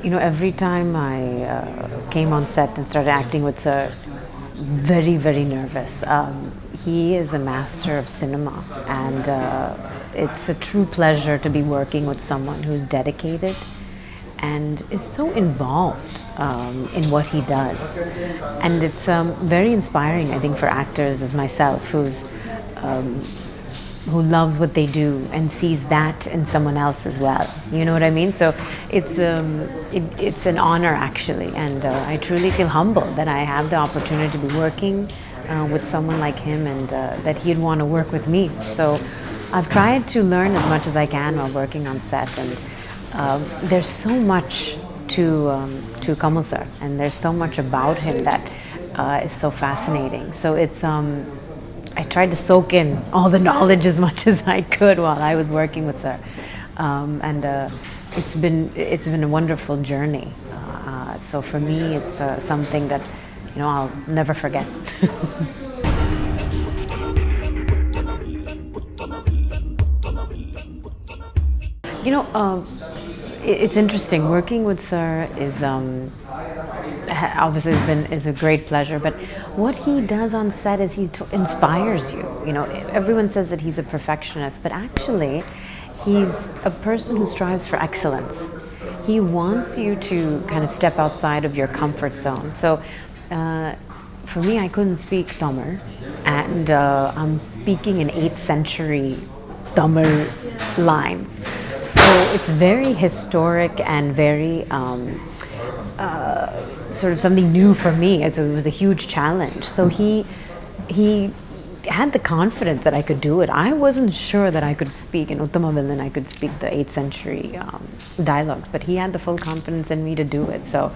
Every time I came on set and started acting with Sir, very, very nervous. He is a master of cinema, and it's a true pleasure to be working with someone who's dedicated and is so involved in what he does. And it's very inspiring, I think, for actors as myself, um, who loves what they do and sees that in someone else as well. You know what I mean? So it's an honor actually, and I truly feel humbled that I have the opportunity to be working with someone like him, and that he'd want to work with me. So I've tried to learn as much as I can while working on set, and there's so much to Kamal sir, and there's so much about him that is so fascinating. So I tried to soak in all the knowledge as much as I could while I was working with her, and it's been a wonderful journey. So for me, it's something that I'll never forget. you know, um, it's interesting working with Sir is. Obviously is a great pleasure, but what he does on set is he inspires you. Everyone says that he's a perfectionist, but actually he's a person who strives for excellence. He wants you to kind of step outside of your comfort zone. So for me, I couldn't speak Tamil, and I'm speaking in 8th century Tamil lines, so it's very historic and very sort of something new for me, as it was a huge challenge. So he had the confidence that I could do it. I wasn't sure that I could speak in Uttamavillan, I could speak the 8th century dialogues, but he had the full confidence in me to do it. So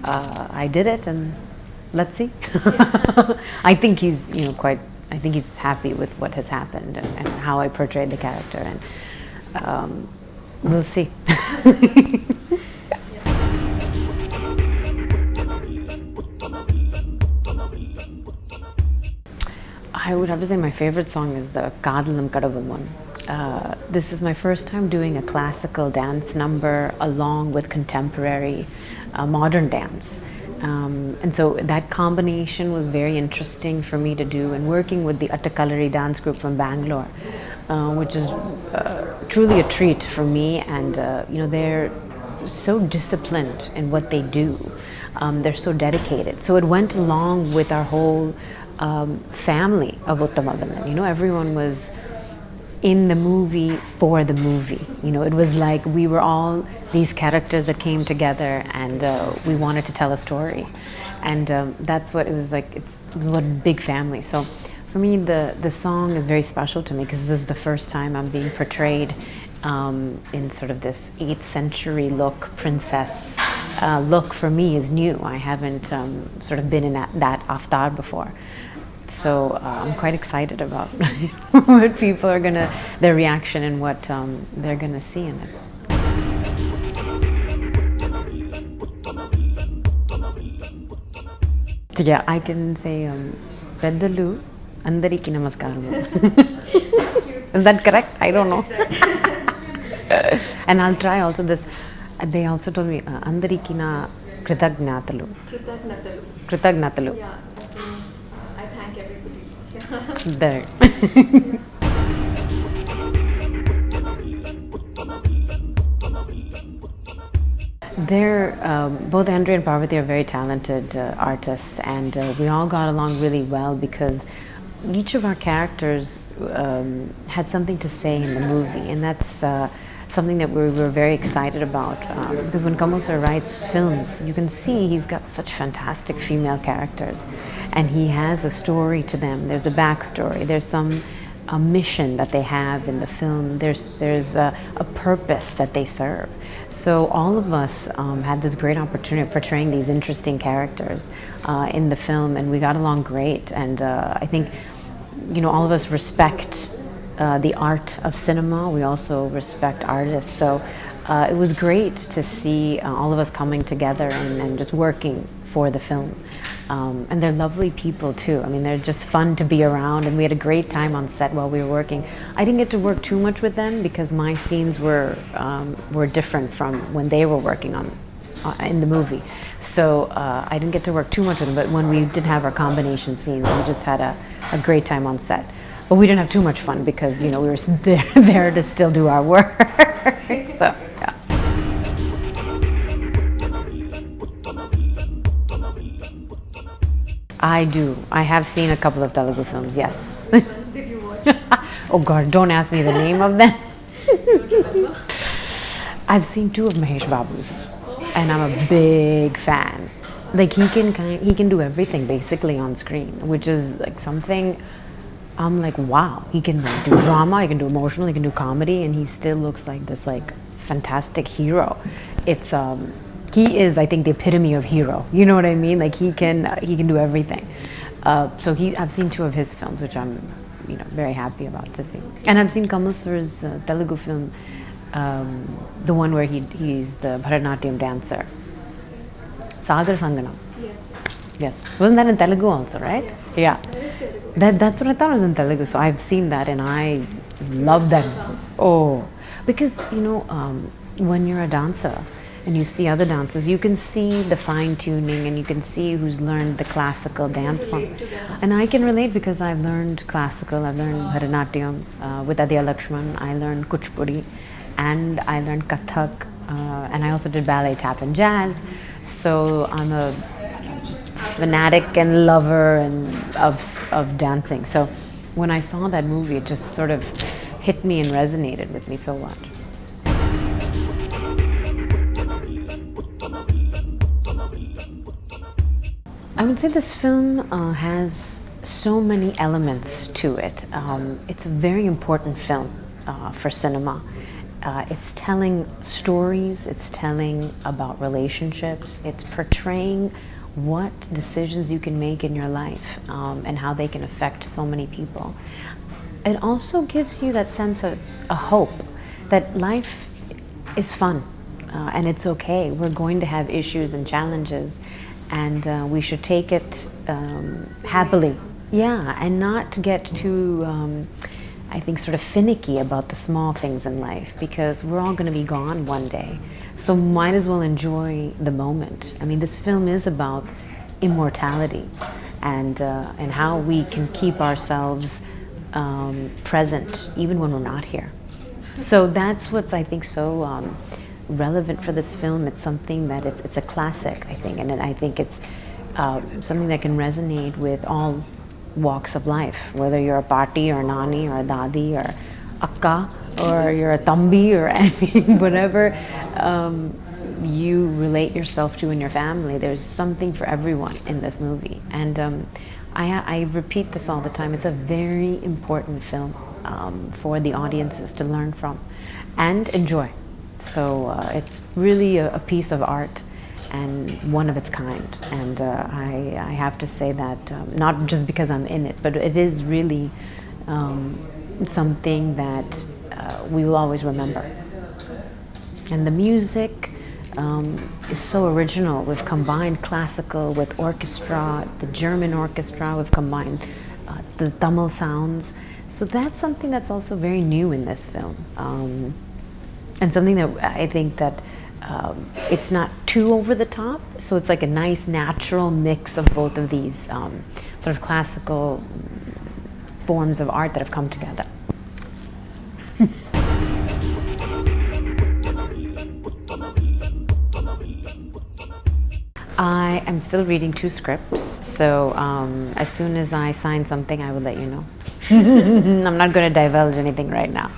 I did it, and let's see. I think he's I think he's happy with what has happened, and how I portrayed the character, and we'll see. I would have to say my favorite song is the Kadalam Kadavul one. This is my first time doing a classical dance number along with contemporary modern dance. And so that combination was very interesting for me to do, and working with the Attakalari dance group from Bangalore, which is truly a treat for me. And they're so disciplined in what they do. They're so dedicated. So it went along with our whole family of Uttamavillan. Everyone was in the movie for the movie. It was like we were all these characters that came together, and we wanted to tell a story. And that's what it was like. It was a big family. So for me, the song is very special to me, because this is the first time I'm being portrayed in sort of this 8th century look, princess look. For me is new. I haven't sort of been in that avatar before. So I'm quite excited about what people are their reaction, and what they're gonna see in it. Yeah, I can say Peddalu Andariki Namaskaramu. Is that correct? I don't know. And I'll try also this. They also told me Andariki na Kritagnatalu. Kritagnatalu. Yeah, that means I thank everybody. There. Both Andre and Parvati are very talented artists, and we all got along really well, because each of our characters had something to say in the movie, and that's something that we were very excited about, because when Kamal sir writes films, you can see he's got such fantastic female characters, and he has a story to them. There's a backstory. There's a mission that they have in the film. There's a purpose that they serve. So all of us had this great opportunity of portraying these interesting characters in the film, and we got along great. And I think all of us respect the art of cinema. We also respect artists. So it was great to see all of us coming together and just working for the film. And they're lovely people too. I mean, they're just fun to be around, and we had a great time on set while we were working. I didn't get to work too much with them, because my scenes were different from when they were working on in the movie. So I didn't get to work too much with him, but when we did have our combination scenes, we just had a great time on set. But we didn't have too much fun because, you know, we were there to still do our work. So, yeah. I do. I have seen a couple of Telugu films, yes. Which ones did you watch? Oh God, don't ask me the name of them. Don't remember? I've seen 2 of Mahesh Babu's, and I'm a big fan. Like he can do everything basically on screen, which is like something. I'm like, wow, he can like, do drama, he can do emotional, he can do comedy, and he still looks like this like fantastic hero. It's he is, I think, the epitome of hero. You know what I mean? Like he can do everything. So I've seen 2 of his films, which I'm, you know, very happy about to see. And I've seen Kamal Sir's Telugu film, the one where he's the Bharatanatyam dancer. Sagar Sanganam. Yes. Yes. Wasn't that in Telugu also, right? Yeah. That is Telugu. That's what I thought was in Telugu. So I've seen that and I love that. Oh, because you know, when you're a dancer and you see other dancers, you can see the fine tuning and you can see who's learned the classical dance form. relate to them. And I can relate because I've learned classical. I've learned Bharatanatyam with Adya Lakshman. I learned Kuchipudi, and I learned Kathak, and I also did ballet, tap, and jazz. So I'm a fanatic and lover and of dancing. So when I saw that movie, it just sort of hit me and resonated with me so much. I would say this film has so many elements to it. It's a very important film for cinema. It's telling stories, it's telling about relationships, it's portraying what decisions you can make in your life and how they can affect so many people. It also gives you that sense of a hope that life is fun and it's okay. We're going to have issues and challenges, and we should take it happily. Yeah, and not get too I think sort of finicky about the small things in life, because we're all going to be gone one day. So might as well enjoy the moment. I mean, this film is about immortality and how we can keep ourselves present even when we're not here. So that's what's, I think, so relevant for this film. It's something that it's a classic, I think, and I think it's something that can resonate with all walks of life, whether you're a Pati or a Nani or a Dadi or Akka or you're a Tambi or whatever you relate yourself to in your family. There's something for everyone in this movie, and I repeat this all the time. It's a very important film for the audiences to learn from and enjoy. So it's really a piece of art and one of its kind, and I have to say that not just because I'm in it, but it is really something that we will always remember. And the music is so original. We've combined classical with orchestra, the German orchestra, we've combined the Tamil sounds. So that's something that's also very new in this film, and something that I think that it's not too over the top, so it's like a nice natural mix of both of these sort of classical forms of art that have come together. I am still reading 2 scripts, so as soon as I sign something, I will let you know. I'm not going to divulge anything right now.